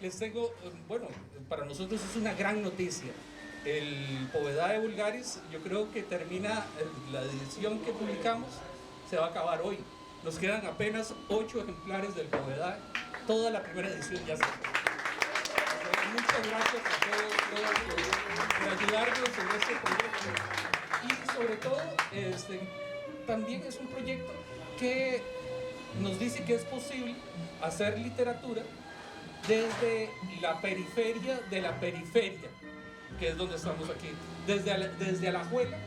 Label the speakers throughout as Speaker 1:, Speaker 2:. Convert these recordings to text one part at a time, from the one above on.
Speaker 1: les tengo, bueno, para nosotros es una gran noticia. El Povedae Vulgaris, yo creo que termina, la edición que publicamos se va a acabar hoy. Nos quedan apenas 8 ejemplares del Povedae. Toda la primera edición ya se fue. Muchas gracias a todos por ayudarnos en este proyecto. Y sobre todo, también es un proyecto que nos dice que es posible hacer literatura desde la periferia de la periferia, que es donde estamos aquí. Desde Alajuela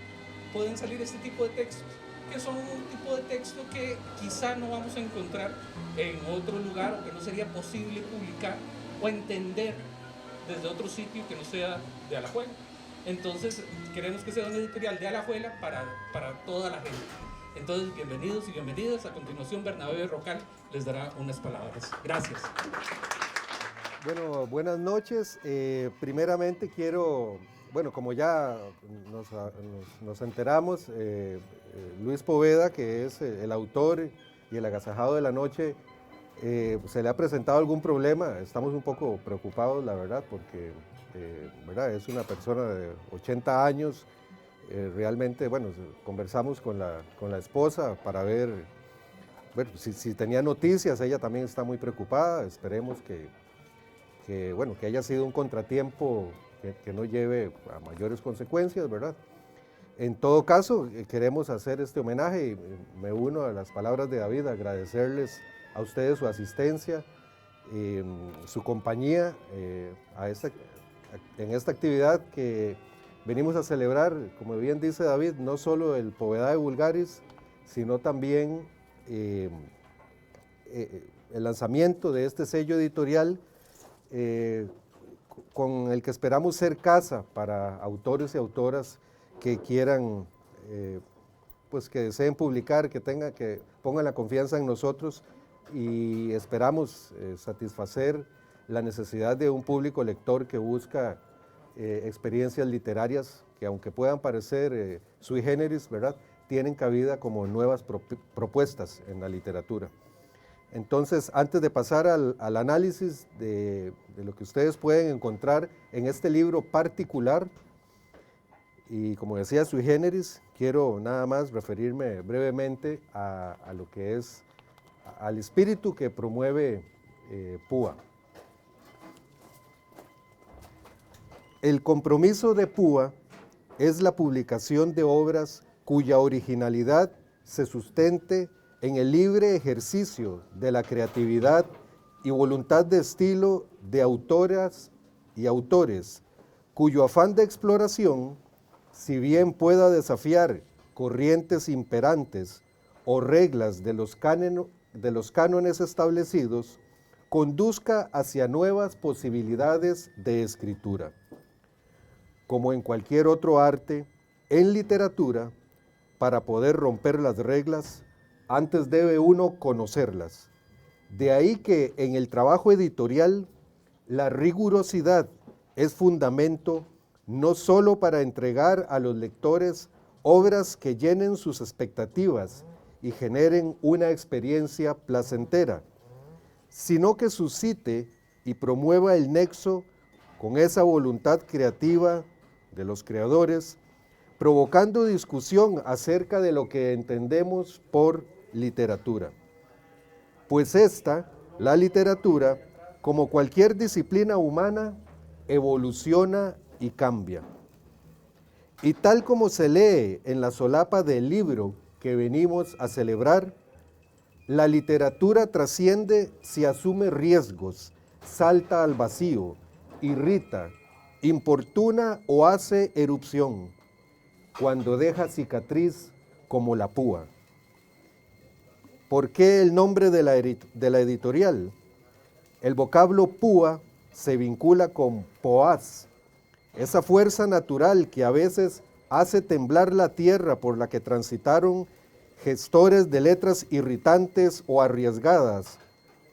Speaker 1: pueden salir este tipo de textos, que son un tipo de texto que quizá no vamos a encontrar en otro lugar, o que no sería posible publicar o entender desde otro sitio que no sea de Alajuela. Entonces queremos que sea una editorial de Alajuela para toda la gente. Entonces, bienvenidos y bienvenidas. A continuación, Bernabé Rocal les dará unas palabras. Gracias.
Speaker 2: Bueno, buenas noches. Primeramente quiero, bueno, como ya nos enteramos, Luis Poveda, que es el autor y el agasajado de la noche, se le ha presentado algún problema. Estamos un poco preocupados, la verdad, porque ¿verdad? Es una persona de 80 años. Realmente, bueno, conversamos con la esposa para ver, bueno, si tenía noticias. Ella también está muy preocupada. Esperemos bueno, que haya sido un contratiempo que no lleve a mayores consecuencias, ¿verdad? En todo caso, queremos hacer este homenaje y me uno a las palabras de David, agradecerles a ustedes su asistencia, su compañía en esta actividad que venimos a celebrar, como bien dice David, no solo el Povedae Vulgaris, sino también el lanzamiento de este sello editorial con el que esperamos ser casa para autores y autoras que quieran, pues que deseen publicar, que pongan la confianza en nosotros, y esperamos satisfacer la necesidad de un público lector que busca experiencias literarias que, aunque puedan parecer sui generis, ¿verdad?, tienen cabida como nuevas propuestas en la literatura. Entonces, antes de pasar al análisis de lo que ustedes pueden encontrar en este libro particular, y como decía, sui generis, quiero nada más referirme brevemente a lo que es, al espíritu que promueve PUA. El compromiso de PUA es la publicación de obras cuya originalidad se sustente en el libre ejercicio de la creatividad y voluntad de estilo de autoras y autores, cuyo afán de exploración, si bien pueda desafiar corrientes imperantes o reglas de los cánones establecidos, conduzca hacia nuevas posibilidades de escritura. Como en cualquier otro arte, en literatura, para poder romper las reglas, antes debe uno conocerlas. De ahí que en el trabajo editorial, la rigurosidad es fundamento no solo para entregar a los lectores obras que llenen sus expectativas y generen una experiencia placentera, sino que suscite y promueva el nexo con esa voluntad creativa de los creadores, provocando discusión acerca de lo que entendemos por literatura. Pues esta, la literatura, como cualquier disciplina humana, evoluciona y cambia. Y tal como se lee en la solapa del libro que venimos a celebrar, la literatura trasciende si asume riesgos, salta al vacío, irrita, importuna o hace erupción, cuando deja cicatriz como la púa. ¿Por qué el nombre de la editorial? El vocablo púa se vincula con poás, esa fuerza natural que a veces hace temblar la tierra por la que transitaron gestores de letras irritantes o arriesgadas,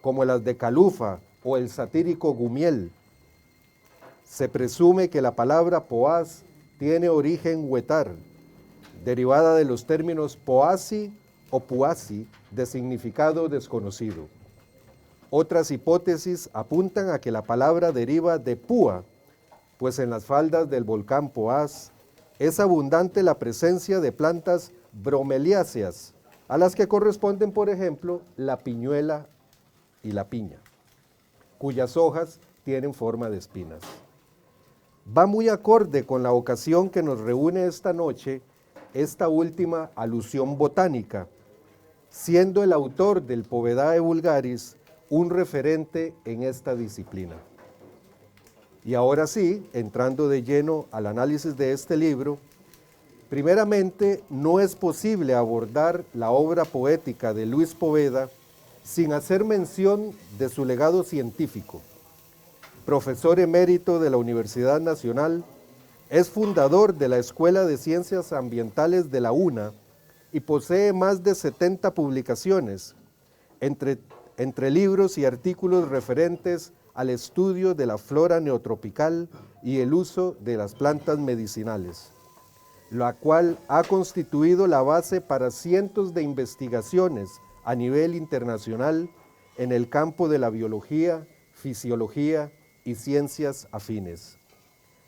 Speaker 2: como las de Calufa o el satírico Gumiel. Se presume que la palabra poás tiene origen huetar, derivada de los términos poasi o puasi, de significado desconocido. Otras hipótesis apuntan a que la palabra deriva de púa, pues en las faldas del volcán Poás es abundante la presencia de plantas bromeliáceas, a las que corresponden, por ejemplo, la piñuela y la piña, cuyas hojas tienen forma de espinas. Va muy acorde con la ocasión que nos reúne esta noche esta última alusión botánica, siendo el autor del Povedae Vulgaris un referente en esta disciplina. Y ahora sí, entrando de lleno al análisis de este libro, primeramente no es posible abordar la obra poética de Luis Poveda sin hacer mención de su legado científico. Profesor emérito de la Universidad Nacional, es fundador de la Escuela de Ciencias Ambientales de la UNA y posee más de 70 publicaciones, entre libros y artículos referentes al estudio de la flora neotropical y el uso de las plantas medicinales, la cual ha constituido la base para cientos de investigaciones a nivel internacional en el campo de la biología, fisiología y ciencias afines.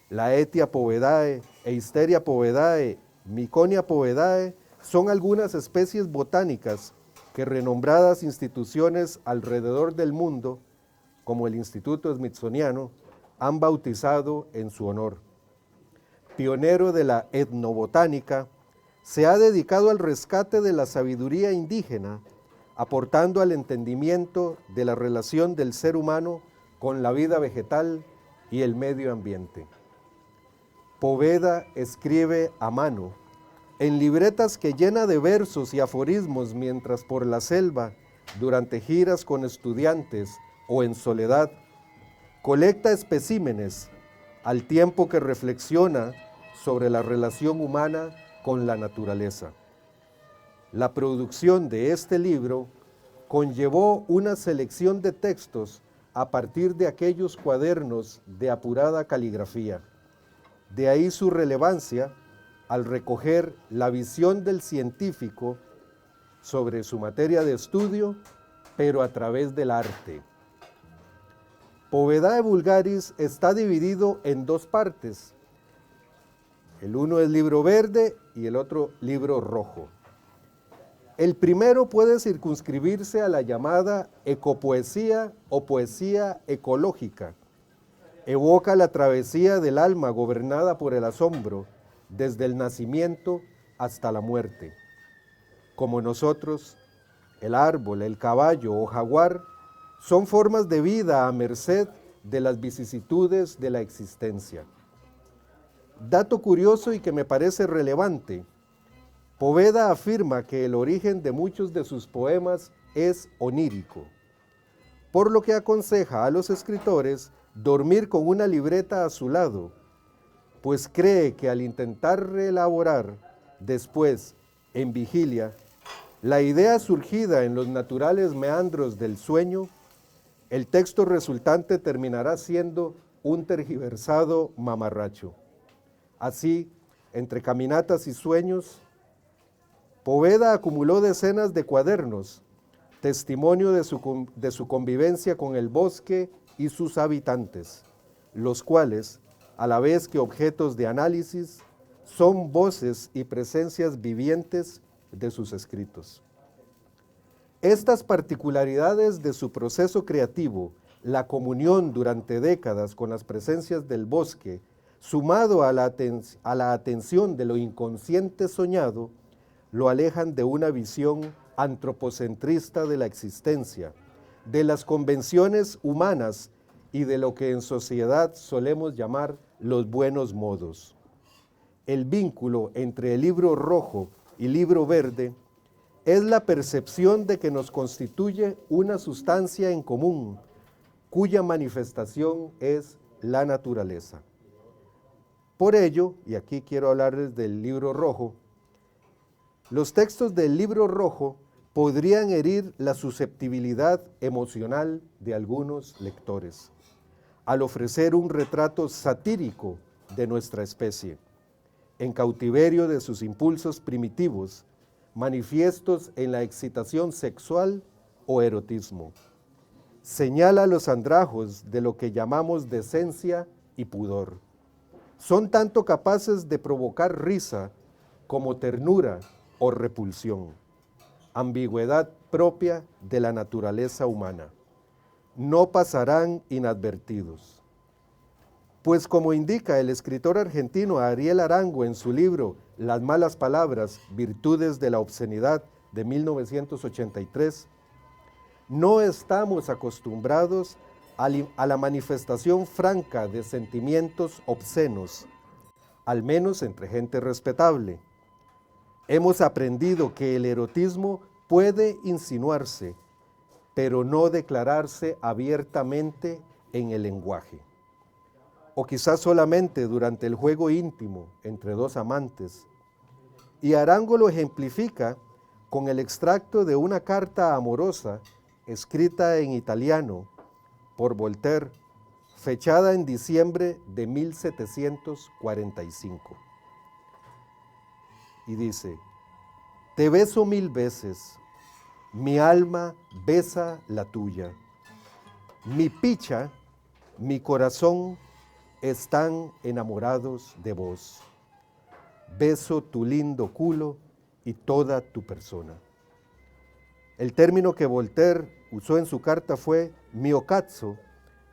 Speaker 2: Laetia povedae, Eisteria povedae, Miconia povedae son algunas especies botánicas que renombradas instituciones alrededor del mundo, como el Instituto Smithsoniano, han bautizado en su honor. Pionero de la etnobotánica, se ha dedicado al rescate de la sabiduría indígena, aportando al entendimiento de la relación del ser humano con la vida vegetal y el medio ambiente. Poveda escribe a mano, en libretas que llena de versos y aforismos mientras por la selva, durante giras con estudiantes o en soledad, colecta especímenes al tiempo que reflexiona sobre la relación humana con la naturaleza. La producción de este libro conllevó una selección de textos a partir de aquellos cuadernos de apurada caligrafía. De ahí su relevancia al recoger la visión del científico sobre su materia de estudio, pero a través del arte. Povedae Vulgaris está dividido en dos partes. El uno es libro verde y el otro libro rojo. El primero puede circunscribirse a la llamada ecopoesía o poesía ecológica. Evoca la travesía del alma gobernada por el asombro, desde el nacimiento hasta la muerte. Como nosotros, el árbol, el caballo o jaguar son formas de vida a merced de las vicisitudes de la existencia. Dato curioso y que me parece relevante, Poveda afirma que el origen de muchos de sus poemas es onírico, por lo que aconseja a los escritores dormir con una libreta a su lado, pues cree que al intentar reelaborar después, en vigilia, la idea surgida en los naturales meandros del sueño, el texto resultante terminará siendo un tergiversado mamarracho. Así, entre caminatas y sueños, Poveda acumuló decenas de cuadernos, testimonio de su convivencia con el bosque y sus habitantes, los cuales, a la vez que objetos de análisis, son voces y presencias vivientes de sus escritos. Estas particularidades de su proceso creativo, la comunión durante décadas con las presencias del bosque, sumado a la atención de lo inconsciente soñado, lo alejan de una visión antropocentrista de la existencia, de las convenciones humanas y de lo que en sociedad solemos llamar los buenos modos. El vínculo entre el libro rojo y libro verde es la percepción de que nos constituye una sustancia en común, cuya manifestación es la naturaleza. Por ello, y aquí quiero hablarles del libro rojo, los textos del libro rojo podrían herir la susceptibilidad emocional de algunos lectores, al ofrecer un retrato satírico de nuestra especie, en cautiverio de sus impulsos primitivos, manifiestos en la excitación sexual o erotismo. señala los andrajos de lo que llamamos decencia y pudor. Son tanto capaces de provocar risa como ternura o repulsión, ambigüedad propia de la naturaleza humana. No pasarán inadvertidos. Pues como indica el escritor argentino Ariel Arango en su libro Las malas palabras, virtudes de la obscenidad de 1983, no estamos acostumbrados a la manifestación franca de sentimientos obscenos, al menos entre gente respetable. Hemos aprendido que el erotismo puede insinuarse, pero no declararse abiertamente en el lenguaje. O quizás solamente durante el juego íntimo entre dos amantes. Y Arango lo ejemplifica con el extracto de una carta amorosa escrita en italiano por Voltaire, fechada en diciembre de 1745. Y dice: te beso 1000 veces, mi alma besa la tuya, mi picha, mi corazón están enamorados de vos. Beso tu lindo culo y toda tu persona. El término que Voltaire usó en su carta fue mio cazzo,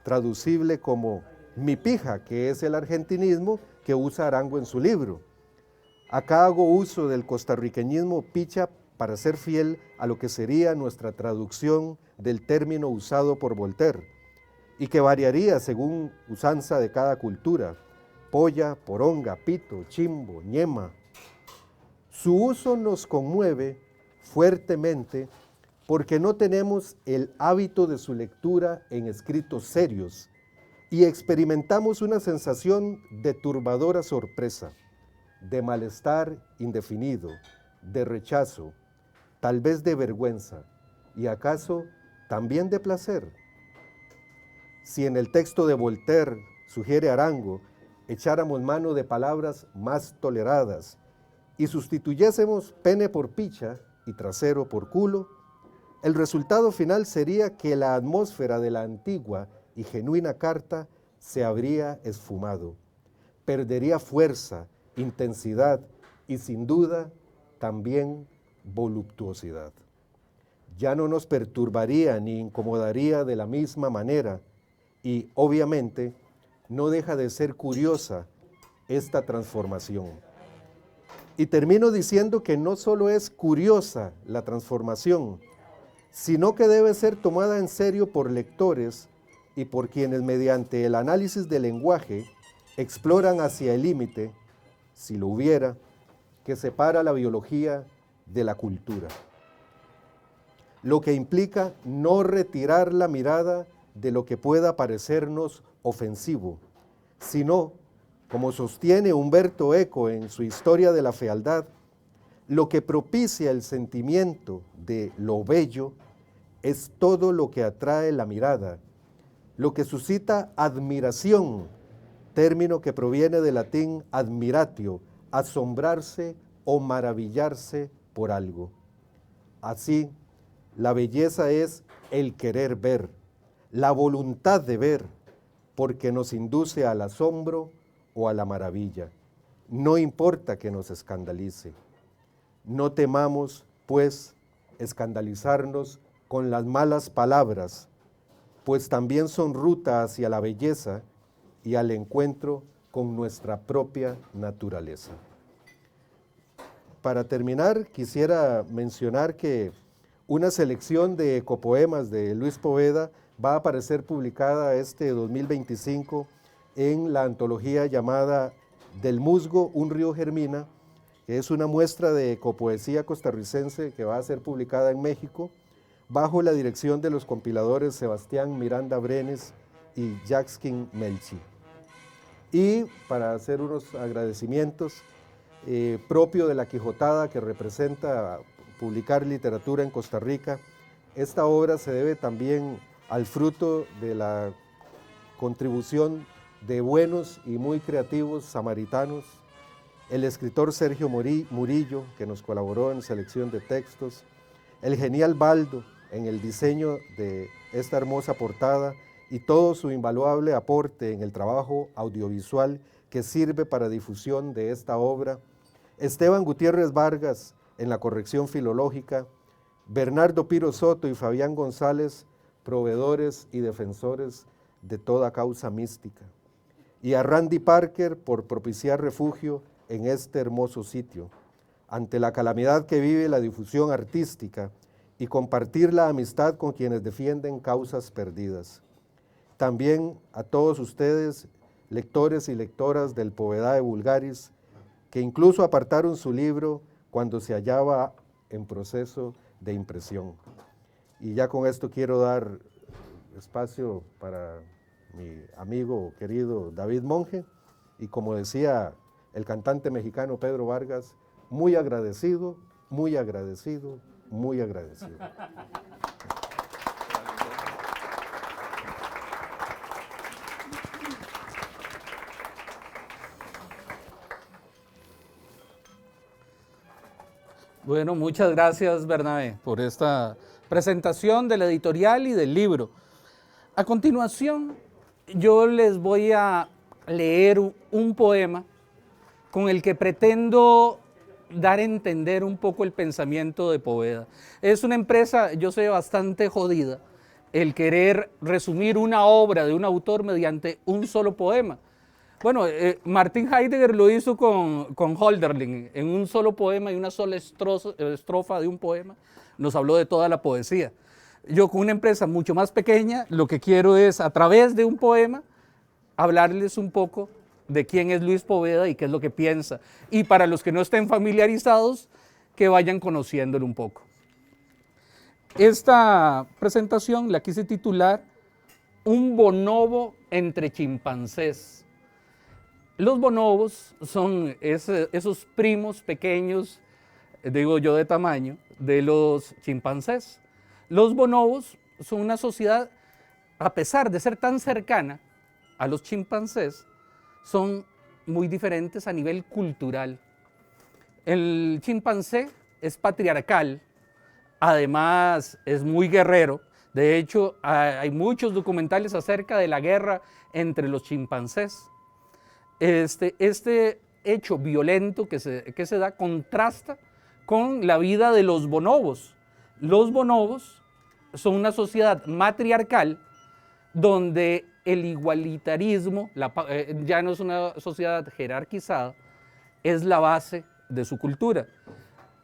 Speaker 2: traducible como mi pija, que es el argentinismo que usa Arango en su libro. Acá hago uso del costarriqueñismo picha para ser fiel a lo que sería nuestra traducción del término usado por Voltaire, y que variaría según usanza de cada cultura: polla, poronga, pito, chimbo, ñema. Su uso nos conmueve fuertemente porque no tenemos el hábito de su lectura en escritos serios y experimentamos una sensación de turbadora sorpresa, de malestar indefinido, de rechazo, tal vez de vergüenza y acaso también de placer. Si en el texto de Voltaire, sugiere Arango, echáramos mano de palabras más toleradas y sustituyésemos pene por picha y trasero por culo, el resultado final sería que la atmósfera de la antigua y genuina carta se habría esfumado, perdería fuerza, intensidad y sin duda también voluptuosidad. Ya no nos perturbaría ni incomodaría de la misma manera. Y obviamente no deja de ser curiosa esta transformación. Y termino diciendo que no solo es curiosa la transformación, sino que debe ser tomada en serio por lectores y por quienes mediante el análisis del lenguaje exploran hacia el límite, si lo hubiera, que separa la biología de la cultura. Lo que implica no retirar la mirada de lo que pueda parecernos ofensivo, sino, como sostiene Humberto Eco en su Historia de la Fealdad, lo que propicia el sentimiento de lo bello es todo lo que atrae la mirada, lo que suscita admiración, término que proviene del latín admiratio, asombrarse o maravillarse por algo. Así, la belleza es el querer ver, la voluntad de ver, porque nos induce al asombro o a la maravilla. No importa que nos escandalice. No temamos, pues, escandalizarnos con las malas palabras, pues también son ruta hacia la belleza y al encuentro con nuestra propia naturaleza. Para terminar, quisiera mencionar que una selección de ecopoemas de Luis Poveda va a aparecer publicada este 2025 en la antología llamada Del Musgo un río germina, que es una muestra de ecopoesía costarricense que va a ser publicada en México, bajo la dirección de los compiladores Sebastián Miranda Brenes y Jackskin Melchi. Y para hacer unos agradecimientos, propio de la Quijotada, que representa publicar literatura en Costa Rica, esta obra se debe también al fruto de la contribución de buenos y muy creativos samaritanos, el escritor Sergio Murillo, que nos colaboró en selección de textos, el genial Baldo, en el diseño de esta hermosa portada y todo su invaluable aporte en el trabajo audiovisual que sirve para difusión de esta obra, Esteban Gutiérrez Vargas en la corrección filológica, Bernardo Piro Soto y Fabián González, proveedores y defensores de toda causa mística, y a Randy Parker por propiciar refugio en este hermoso sitio, ante la calamidad que vive la difusión artística y compartir la amistad con quienes defienden causas perdidas. También a todos ustedes, lectores y lectoras del Povedae Vulgaris, que incluso apartaron su libro cuando se hallaba en proceso de impresión. Y ya con esto quiero dar espacio para mi amigo querido David Monge, y como decía el cantante mexicano Pedro Vargas, muy agradecido, muy agradecido, muy agradecido.
Speaker 1: Bueno, muchas gracias, Bernabé, por esta presentación de la editorial y del libro. A continuación, yo les voy a leer un poema con el que pretendo dar a entender un poco el pensamiento de Poveda. Es una empresa, yo sé, bastante jodida, el querer resumir una obra de un autor mediante un solo poema. Bueno, Martin Heidegger lo hizo con Hölderlin, en un solo poema y una sola estrofa de un poema, nos habló de toda la poesía. Yo, con una empresa mucho más pequeña, lo que quiero es, a través de un poema, hablarles un poco de quién es Luis Poveda y qué es lo que piensa. Y para los que no estén familiarizados, que vayan conociéndolo un poco. Esta presentación la quise titular Un bonobo entre chimpancés. Los bonobos son esos primos pequeños, digo yo de tamaño, de los chimpancés. Los bonobos son una sociedad, a pesar de ser tan cercana a los chimpancés, son muy diferentes a nivel cultural. El chimpancé es patriarcal, además es muy guerrero. De hecho, hay muchos documentales acerca de la guerra entre los chimpancés. Este hecho violento que se da contrasta con la vida de los bonobos. Los bonobos son una sociedad matriarcal donde el igualitarismo, ya no es una sociedad jerarquizada, es la base de su cultura.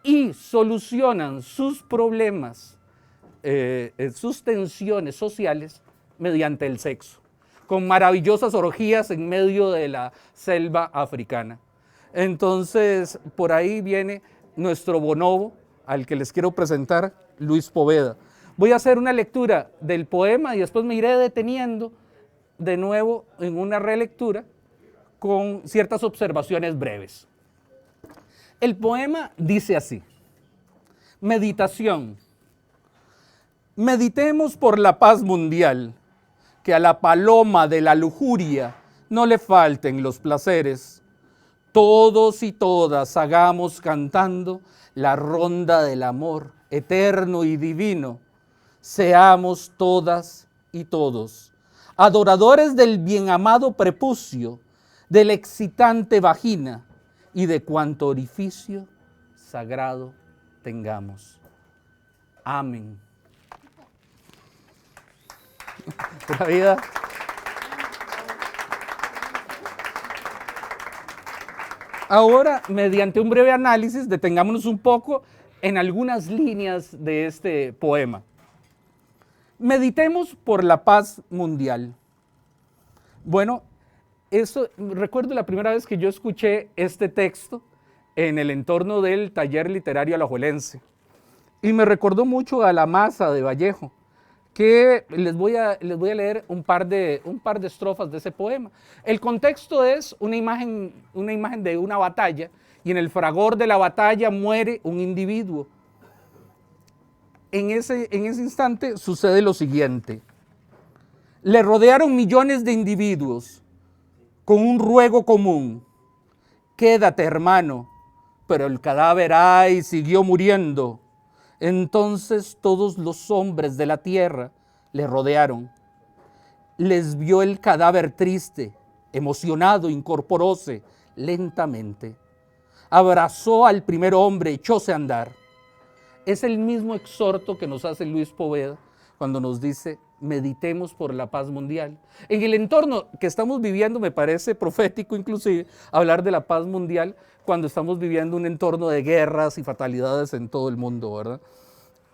Speaker 1: Y solucionan sus problemas, sus tensiones sociales mediante el sexo, con maravillosas orgías en medio de la selva africana. Entonces, por ahí viene nuestro bonobo, al que les quiero presentar, Luis Poveda. Voy a hacer una lectura del poema y después me iré deteniendo de nuevo en una relectura con ciertas observaciones breves. El poema dice así: meditación. Meditemos por la paz mundial, que a la paloma de la lujuria no le falten los placeres. Todos y todas hagamos cantando la ronda del amor eterno y divino. Seamos todas y todos adoradores del bien amado prepucio, del excitante vagina y de cuanto orificio sagrado tengamos. Amén. Pura vida. Ahora, mediante un breve análisis, detengámonos un poco en algunas líneas de este poema. Meditemos por la paz mundial. Bueno, recuerdo la primera vez que yo escuché este texto en el entorno del taller literario alajuelense, y me recordó mucho a La Masa de Vallejo, que les voy a leer un par de estrofas de ese poema. El contexto es una imagen de una batalla, y en el fragor de la batalla muere un individuo. En ese instante sucede lo siguiente: le rodearon millones de individuos con un ruego común: quédate, hermano. Pero el cadáver, ay, siguió muriendo.
Speaker 3: Entonces todos los hombres de la tierra le rodearon. Les vio el cadáver triste, emocionado, incorporóse lentamente. Abrazó al primer hombre, echóse a andar. Es el mismo exhorto que nos hace Luis Poveda cuando nos dice: meditemos por la paz mundial. En el entorno que estamos viviendo me parece profético inclusive hablar de la paz mundial cuando estamos viviendo un entorno de guerras y fatalidades en todo el mundo, ¿verdad?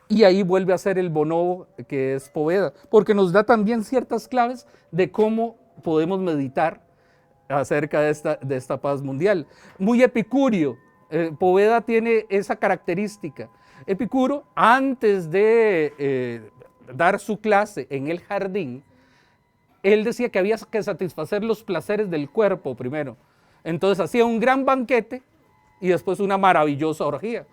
Speaker 3: Y ahí vuelve a ser el bonobo que es Poveda, porque nos da también ciertas claves de cómo podemos meditar acerca de esta paz mundial. Muy epicúreo, Poveda tiene esa característica. Epicuro, antes de dar su clase en el jardín, él decía que había que satisfacer los placeres del cuerpo primero. Entonces hacía un gran banquete y después una maravillosa orgía.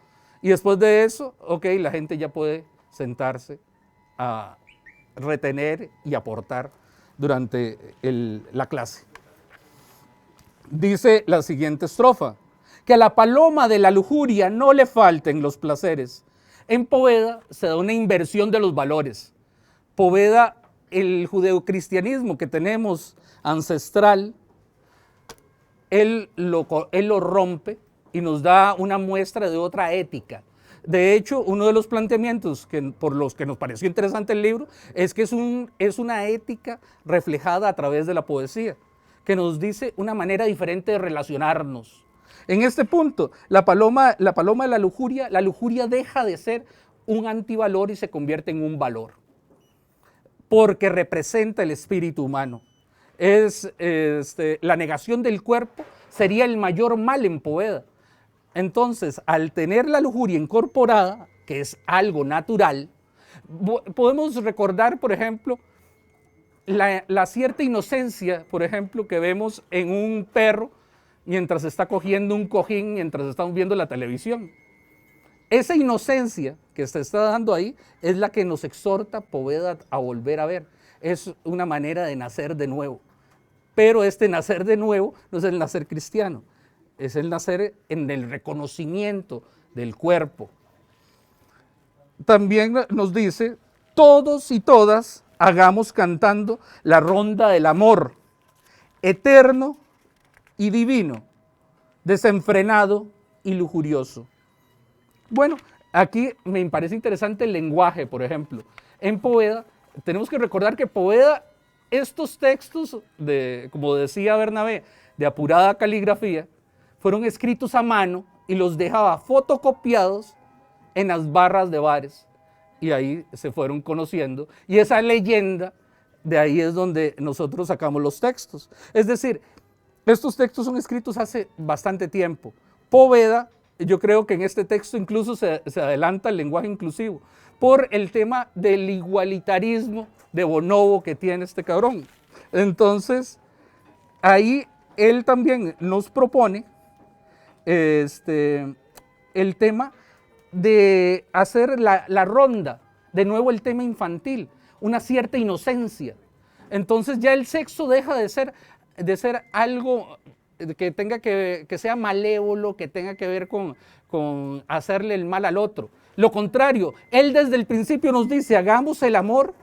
Speaker 3: Y después de eso, ok, la gente ya puede sentarse a retener y aportar durante la clase. Dice la siguiente estrofa: que a la paloma de la lujuria no le falten los placeres. En Poveda se da una inversión de los valores. Poveda, el judeocristianismo que tenemos ancestral, él lo rompe y nos da una muestra de otra ética. De hecho, uno de los planteamientos por los que nos pareció interesante el libro es que es una ética reflejada a través de la poesía, que nos dice una manera diferente de relacionarnos. En este punto, la paloma de la lujuria deja de ser un antivalor y se convierte en un valor, porque representa el espíritu humano. La negación del cuerpo sería el mayor mal en Poveda. Entonces, al tener la lujuria incorporada, que es algo natural, podemos recordar, por ejemplo, la cierta inocencia, por ejemplo, que vemos en un perro mientras está cogiendo un cojín, mientras estamos viendo la televisión. Esa inocencia que se está dando ahí es la que nos exhorta Poveda a volver a ver. Es una manera de nacer de nuevo. Pero este nacer de nuevo no es el nacer cristiano, es el nacer en el reconocimiento del cuerpo. También nos dice: todos y todas hagamos cantando la ronda del amor, eterno y divino, desenfrenado y lujurioso. Bueno, aquí me parece interesante el lenguaje, por ejemplo. En Poveda, tenemos que recordar que Poveda, estos textos, como decía Bernabé, de apurada caligrafía, fueron escritos a mano y los dejaba fotocopiados en las barras de bares. Y ahí se fueron conociendo. Y esa leyenda, de ahí es donde nosotros sacamos los textos. Es decir, estos textos son escritos hace bastante tiempo. Poveda, yo creo que en este texto incluso se adelanta el lenguaje inclusivo por el tema del igualitarismo de bonobo que tiene este cabrón. Entonces, ahí él también nos propone el tema de hacer la ronda, de nuevo el tema infantil, una cierta inocencia. Entonces ya el sexo deja de ser algo que sea malévolo, que tenga que ver con hacerle el mal al otro. Lo contrario, él desde el principio nos dice: hagamos el amor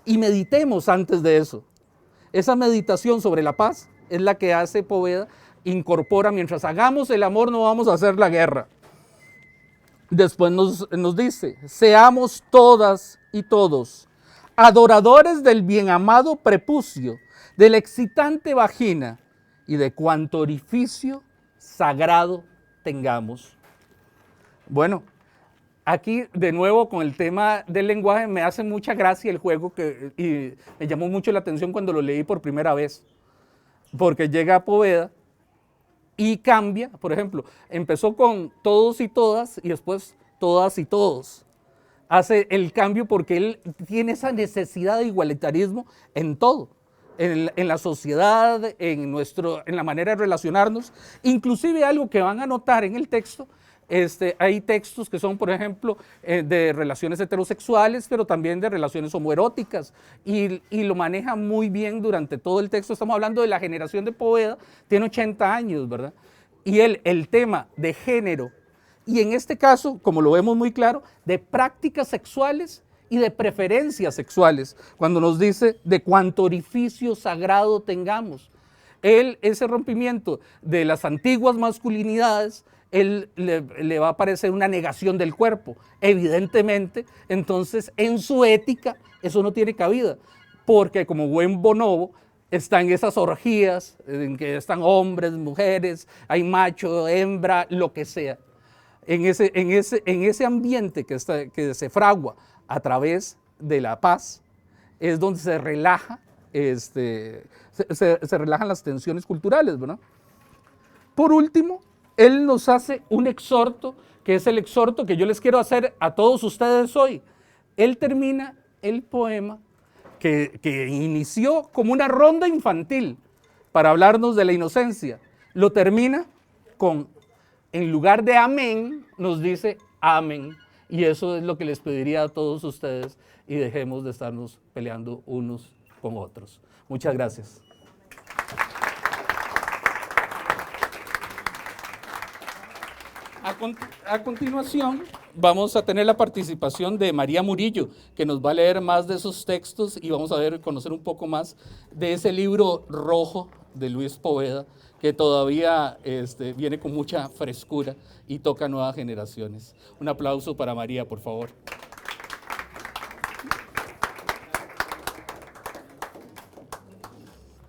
Speaker 3: y meditemos antes de eso. Esa meditación sobre la paz es la que hace Poveda, incorpora: mientras hagamos el amor no vamos a hacer la guerra. Después nos dice: seamos todas y todos adoradores del bien amado prepucio, de la excitante vagina y de cuanto orificio sagrado tengamos. Bueno, aquí de nuevo con el tema del lenguaje me hace mucha gracia el juego y me llamó mucho la atención cuando lo leí por primera vez, porque llega a Poveda y cambia. Por ejemplo, empezó con todos y todas y después todas y todos. Hace el cambio porque él tiene esa necesidad de igualitarismo en todo, en la sociedad, en la manera de relacionarnos. Inclusive algo que van a notar en el texto, hay textos que son, por ejemplo, de relaciones heterosexuales, pero también de relaciones homoeróticas, y lo maneja muy bien durante todo el texto. Estamos hablando de la generación de Poveda, tiene 80 años, ¿verdad? Y el tema de género y en este caso, como lo vemos muy claro, de prácticas sexuales y de preferencias sexuales, cuando nos dice de cuánto orificio sagrado tengamos. Ese rompimiento de las antiguas masculinidades, le va a parecer una negación del cuerpo. Evidentemente, entonces, en su ética, eso no tiene cabida, porque como buen bonobo, están esas orgías en que están hombres, mujeres, hay macho, hembra, lo que sea. En ese ambiente que se fragua a través de la paz, es donde se relaja, se relajan las tensiones culturales, ¿verdad? Por último, él nos hace un exhorto, que es el exhorto que yo les quiero hacer a todos ustedes hoy. Él termina el poema que inició como una ronda infantil para hablarnos de la inocencia. Lo termina con, en lugar de amén, nos dice amén. Y eso es lo que les pediría a todos ustedes, y dejemos de estarnos peleando unos con otros. Muchas gracias. A continuación, vamos a tener la participación de María Murillo, que nos va a leer más de esos textos y vamos a conocer un poco más de ese libro rojo de Luis Poveda, que todavía viene con mucha frescura y toca a nuevas generaciones. Un aplauso para María, por favor.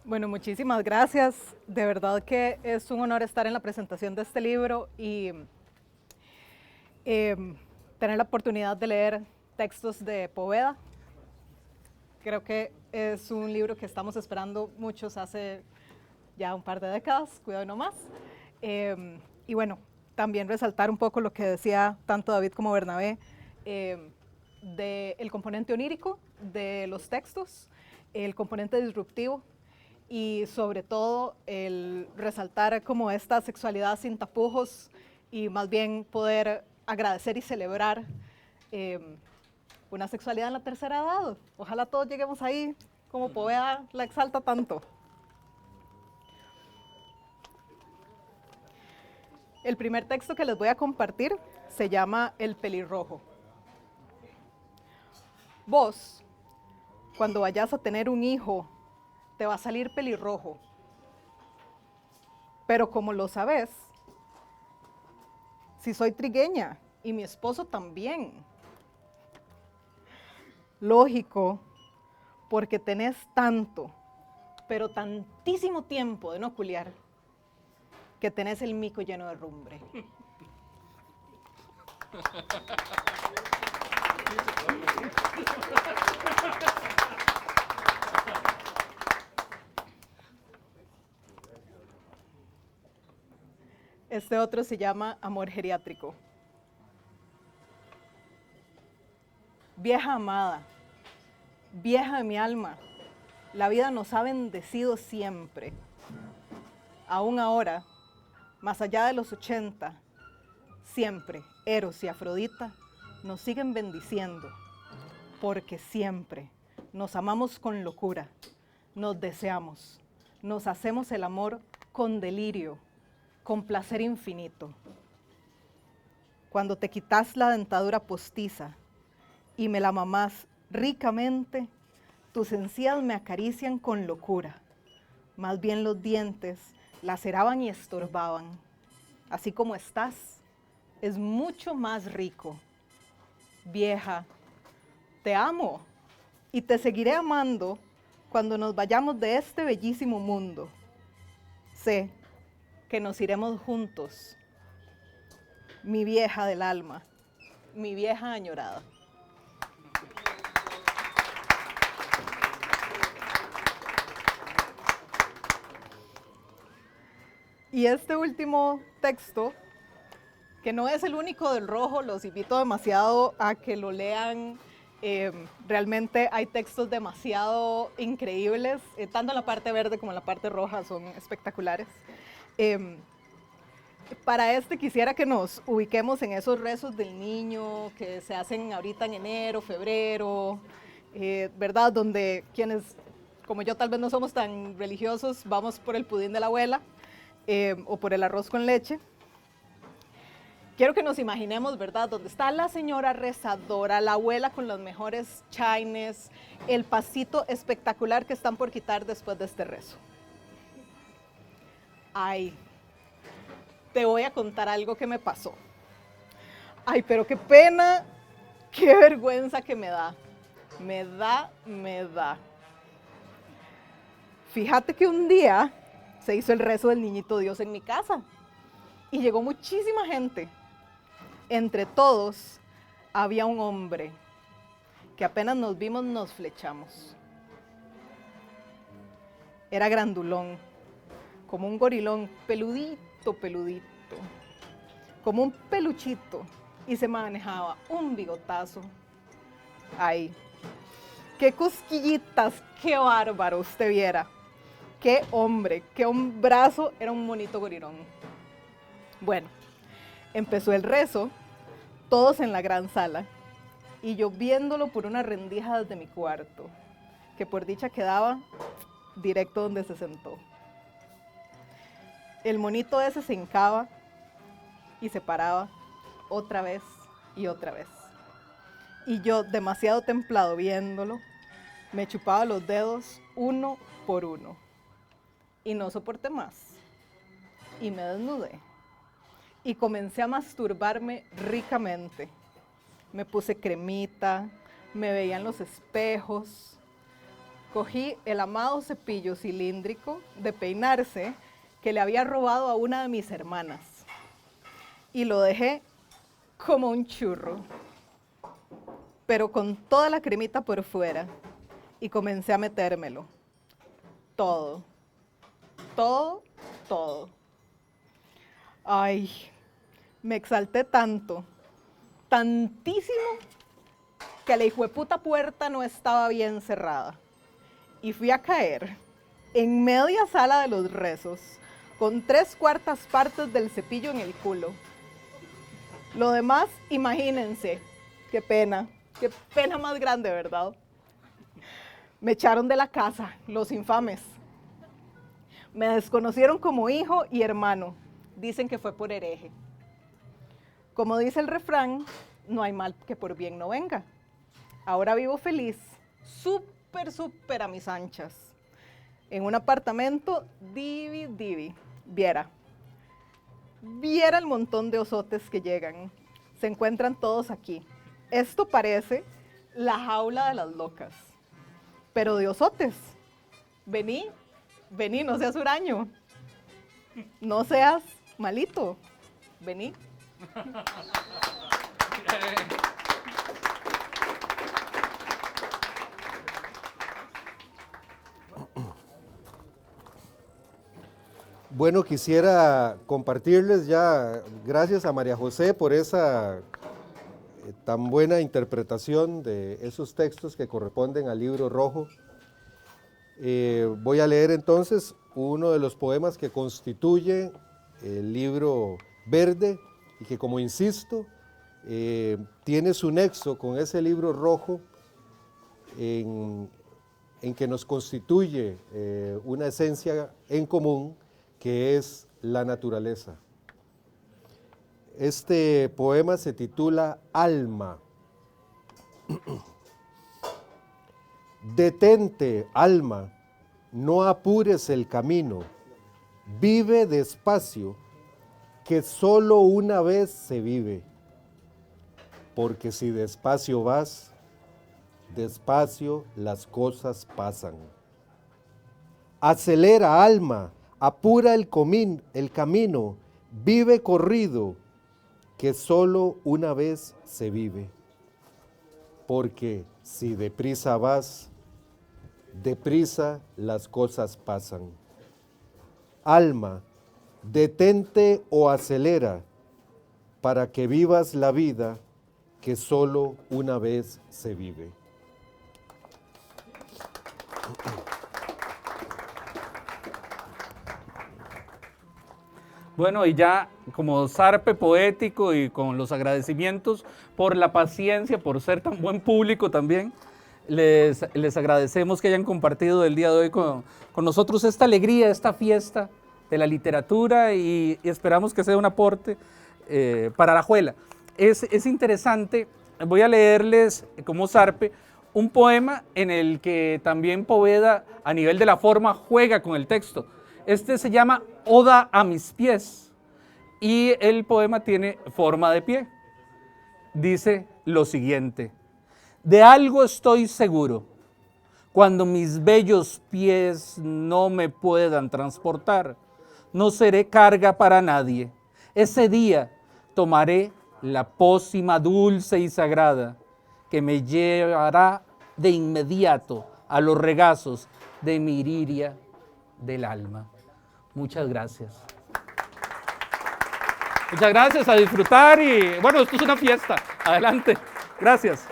Speaker 4: Bueno, muchísimas gracias. De verdad que es un honor estar en la presentación de este libro y tener la oportunidad de leer textos de Poveda. Creo que es un libro que estamos esperando muchos hace ya un par de décadas, cuidado no más. Y bueno, también resaltar un poco lo que decía tanto David como Bernabé, del componente onírico de los textos, el componente disruptivo y sobre todo el resaltar como esta sexualidad sin tapujos y más bien poder agradecer y celebrar una sexualidad en la tercera edad. Ojalá todos lleguemos ahí como Poveda la exalta tanto. El primer texto que les voy a compartir se llama El pelirrojo. Vos, cuando vayas a tener un hijo, te va a salir pelirrojo. Pero como lo sabes, si soy trigueña y mi esposo también. Lógico, porque tenés tanto, pero tantísimo tiempo de no culiar, que tenés el mico lleno de rumbre. Este otro se llama Amor geriátrico. Vieja amada, vieja de mi alma, la vida nos ha bendecido siempre. Aún ahora, más allá de los 80, siempre Eros y Afrodita nos siguen bendiciendo, porque siempre nos amamos con locura, nos deseamos, nos hacemos el amor con delirio, con placer infinito. Cuando te quitas la dentadura postiza y me la mamás ricamente, tus encías me acarician con locura. Más bien los dientes laceraban y estorbaban. Así como estás, es mucho más rico. Vieja, te amo y te seguiré amando cuando nos vayamos de este bellísimo mundo. Sé que nos iremos juntos, mi vieja del alma, mi vieja añorada. Y este último texto, que no es el único del rojo, los invito demasiado a que lo lean. Realmente hay textos demasiado increíbles, tanto en la parte verde como en la parte roja son espectaculares. Para este quisiera que nos ubiquemos en esos rezos del niño que se hacen ahorita en enero, febrero, ¿verdad? Donde quienes, como yo, tal vez no somos tan religiosos, vamos por el pudín de la abuela o por el arroz con leche. quiero que nos imaginemos, ¿verdad? Donde está la señora rezadora, la abuela con los mejores chaines, el pasito espectacular que están por quitar después de este rezo. Ay, te voy a contar algo que me pasó. Ay, pero qué pena, qué vergüenza que me da. Me da. Fíjate que un día se hizo el rezo del Niñito Dios en mi casa y llegó muchísima gente. Entre todos había un hombre que apenas nos vimos nos flechamos. Era grandulón, como un gorilón, peludito, como un peluchito, y se manejaba un bigotazo. Ay, qué cosquillitas, qué bárbaro usted viera. Qué hombre, qué hombrazo, era un monito gorirón. Bueno, empezó el rezo, todos en la gran sala, y yo viéndolo por una rendija desde mi cuarto, que por dicha quedaba directo donde se sentó. El monito ese se hincaba y se paraba otra vez y otra vez. Y yo, demasiado templado viéndolo, me chupaba los dedos uno por uno. Y no soporté más. Y me desnudé. Y comencé a masturbarme ricamente. Me puse cremita, me veía en los espejos. Cogí el amado cepillo cilíndrico de peinarse que le había robado a una de mis hermanas. Y lo dejé como un churro, pero con toda la cremita por fuera. Y comencé a metérmelo. Todo. Ay, me exalté tanto, tantísimo, que la hijueputa puerta no estaba bien cerrada. Y fui a caer en media sala de los rezos, con 3/4 partes del cepillo en el culo. Lo demás, imagínense, qué pena más grande, ¿verdad? Me echaron de la casa, los infames. Me desconocieron como hijo y hermano. Dicen que fue por hereje. Como dice el refrán, no hay mal que por bien no venga. Ahora vivo feliz, súper a mis anchas, en un apartamento divi. Viera el montón de osotes que llegan. Se encuentran todos aquí. Esto parece la jaula de las locas, pero de osotes. Vení, no seas huraño. No seas malito. Vení.
Speaker 2: Bueno, quisiera compartirles ya, gracias a María José por esa tan buena interpretación de esos textos que corresponden al libro rojo. Voy a leer entonces uno de los poemas que constituye el libro verde y que, como insisto, tiene su nexo con ese libro rojo en que nos constituye una esencia en común, que es la naturaleza. Este poema se titula Alma. Detente, alma, no apures el camino, vive despacio, que solo una vez se vive, porque si despacio vas, despacio las cosas pasan. Acelera, alma, apura el camino, vive corrido, que solo una vez se vive, porque si deprisa vas, deprisa las cosas pasan. Alma, detente o acelera, para que vivas la vida que solo una vez se vive.
Speaker 3: Bueno, y ya como zarpe poético y con los agradecimientos por la paciencia, por ser tan buen público también, les agradecemos que hayan compartido el día de hoy con nosotros esta alegría, esta fiesta de la literatura y esperamos que sea un aporte para la juela. Es interesante, voy a leerles como zarpe un poema en el que también Poveda a nivel de la forma juega con el texto. Este se llama Oda a mis pies y el poema tiene forma de pie. Dice lo siguiente: de algo estoy seguro, cuando mis bellos pies no me puedan transportar, no seré carga para nadie. Ese día tomaré la pócima dulce y sagrada que me llevará de inmediato a los regazos de mi iriria del alma. Muchas gracias. Muchas gracias, a disfrutar y bueno, esto es una fiesta. Adelante. Gracias.